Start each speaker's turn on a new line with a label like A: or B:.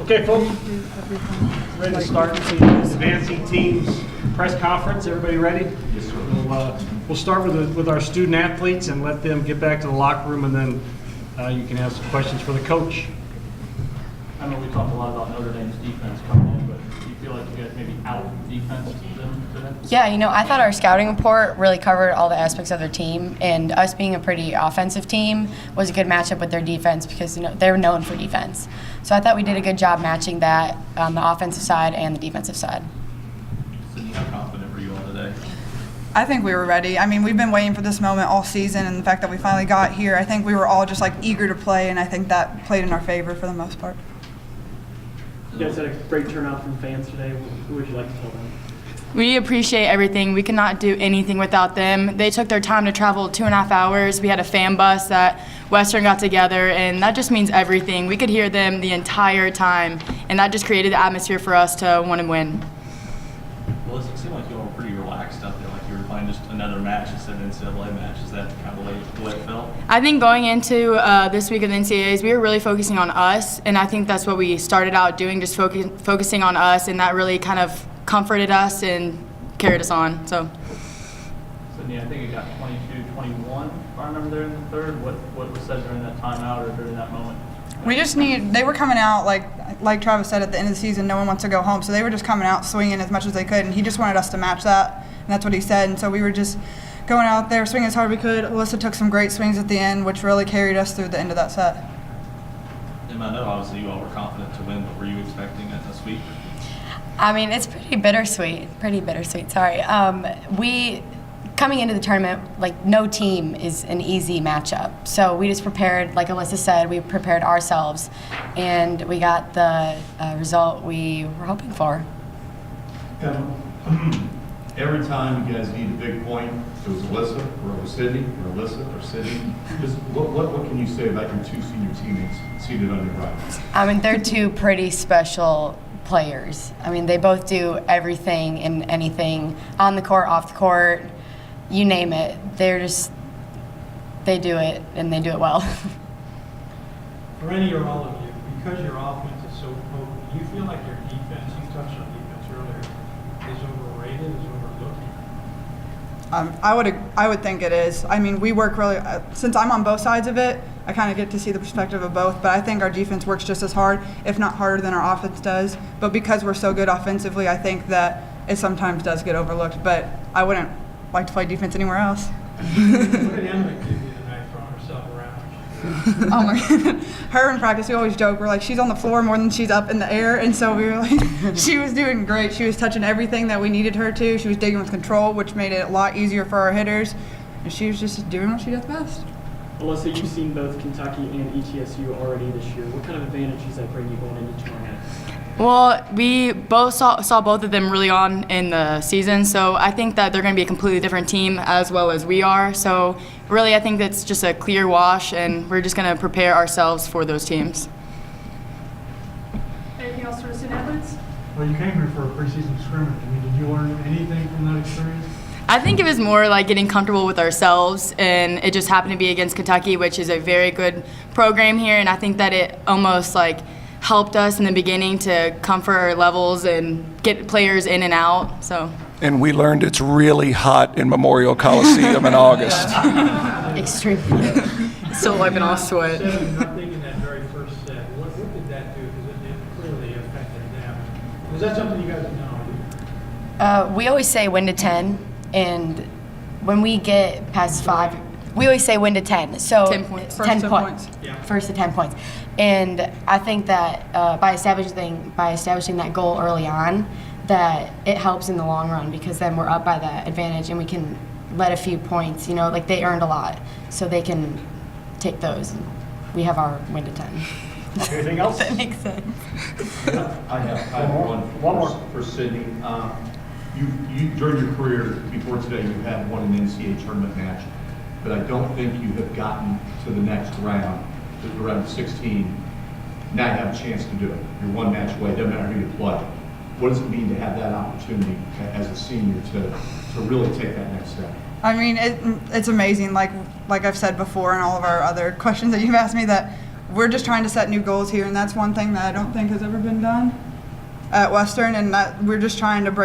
A: Okay, folks, ready to start the advancing teams press conference. Everybody ready? Yes, sir. We'll start with our student athletes and let them get back to the locker room, and then you can have some questions for the coach.
B: I know we talked a lot about Notre Dame's defense coming in, but do you feel like you guys maybe out-defense them today?
C: Yeah, I thought our scouting report really covered all the aspects of their team, and us being a pretty offensive team was a good matchup with their defense because, they were known for defense. So I thought we did a good job matching that on the offensive side and the defensive side.
B: Sydney, how confident were you all today?
D: I think we were ready. I mean, we've been waiting for this moment all season, and the fact that we finally got here, I think we were all just eager to play, and I think that played in our favor for the most part.
E: You guys had a great turnout from fans today. Who would you like to tell them?
F: We appreciate everything. We could not do anything without them. They took their time to travel 2.5 hours. We had a fan bus that Western got together, and that just means everything. We could hear them the entire time, and that just created the atmosphere for us to want to win.
B: Well, it seemed like you all were pretty relaxed out there, like you were playing just another match instead of an NCAA match. Is that kind of the way it felt?
F: I think going into this week of the NCAAs, we were really focusing on us, and I think that's what we started out doing, just focusing on us, and that really kind of comforted us and carried us on. So.
B: Sydney, I think it got 22-21, if I remember there in the third. What was said during that timeout or during that moment?
D: They were coming out, like Travis said, at the end of the season, no one wants to go home. So they were just coming out swinging as much as they could, and he just wanted us to match that, and that's what he said. And so we were just going out there, swinging as hard as we could. Alyssa took some great swings at the end, which really carried us through the end of that set.
B: And I know obviously you all were confident to win, but were you expecting a sweep?
C: I mean, it's pretty bittersweet, sorry. Coming into the tournament, no team is an easy matchup. So we just prepared, like Alyssa said, we prepared ourselves, and we got the result we were hoping for.
G: Every time you guys need a big point, it was Alyssa or it was Sydney or Alyssa or Sydney. Just what can you say about your two senior teammates seated on your right?
C: I mean, they're two pretty special players. I mean, they both do everything and anything on the court, off the court, you name it. They do it, and they do it well.
H: For any or all of you, because your offense is so potent, do you feel like your defense, you touched on defense earlier, is overrated, is overlooking?
D: I would think it is. I mean, we work really, since I'm on both sides of it, I kind of get to see the perspective of both, but I think our defense works just as hard, if not harder than our offense does. But because we're so good offensively, I think that it sometimes does get overlooked, but I wouldn't like to play defense anywhere else.
H: What did Emma give you tonight throwing herself around?
D: Oh my God. Her in practice, we always joke, we're like, she's on the floor more than she's up in the air, and so we were like, she was doing great. She was touching everything that we needed her to. She was digging with control, which made it a lot easier for our hitters, and she was just doing what she does best.
E: Alyssa, you've seen both Kentucky and ETSU already this year. What kind of advantage does that bring you going into tomorrow night?
F: Well, we both saw both of them really on in the season, so I think that they're going to be a completely different team as well as we are. So really, I think that's just a clear wash, and we're just going to prepare ourselves for those teams.
I: Anything else for the student athletes?
H: Well, you came here for a preseason scrimmage. I mean, did you learn anything from that experience?
F: I think it was more like getting comfortable with ourselves, and it just happened to be against Kentucky, which is a very good program here, and I think that it almost helped us in the beginning to comfort our levels and get players in and out. So.
J: And we learned it's really hot in Memorial Coliseum in August.
C: Extremely.
F: Still wiping off sweat.
H: 7-0 in that very first set. What did that do? Because it clearly affected them. Was that something you guys know?
C: We always say win to 10, and when we get past 5, we always say win to 10. So
F: 10 points.
D: First 10 points.
H: Yeah.
C: First to 10 points. And I think that by establishing that goal early on, that it helps in the long run, because then we're up by that advantage and we can let a few points, they earned a lot, so they can take those. We have our win to 10.
A: Anything else?
C: That makes sense.
G: I have one more for Sydney. You during your career before today, you have won an NCAA tournament match, but I don't think you have gotten to the next round, to round 16. Now you have a chance to do it. You're one match away. Doesn't matter who you play. What does it mean to have that opportunity as a senior to really take that next step?
D: I mean, it's amazing. Like I've said before, and all of our other questions that you've asked me, that we're just trying to set new goals here, and that's one thing that I don't think has ever been done at Western, and that we're just trying to break